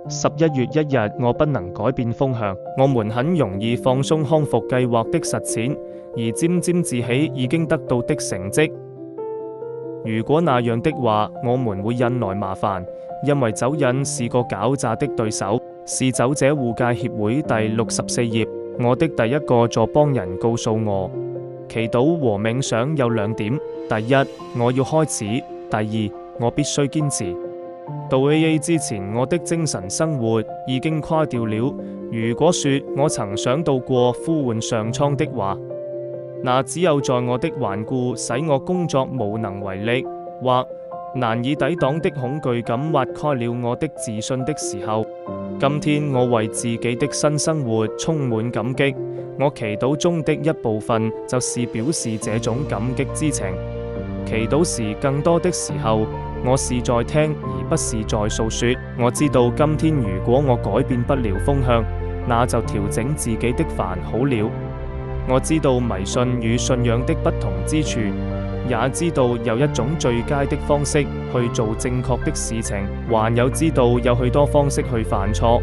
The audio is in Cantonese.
11月1日，我不能改變風向，我們很容易放鬆康復計劃的實踐，而沾沾自喜已經得到的成績。如果那樣的話，我們會引來麻煩，因為酒癮是個狡詐的對手。是酒者護戒協會第64頁，我的第一個助幫人告訴我，祈禱和冥想有2點：第一，我要開始；第二，我必須堅持。到 AA 之前，我的精神生活已經垮掉了。如果說我曾想到過呼喚上蒼的話，那只有在我的頑固使我工作無能為力，或難以抵擋的恐懼感挖開了我的自信的時候。今天我為自己的新生活充滿感激。我祈禱中的一部分就是表示這種感激之情。祈禱時更多的時候，我是在聽而不是在訴說。我知道今天如果我改變不了風向，那就調整自己的煩好了。我知道迷信與信仰的不同之處，也知道有一種最佳的方式去做正確的事情，還有知道有許多方式去犯錯。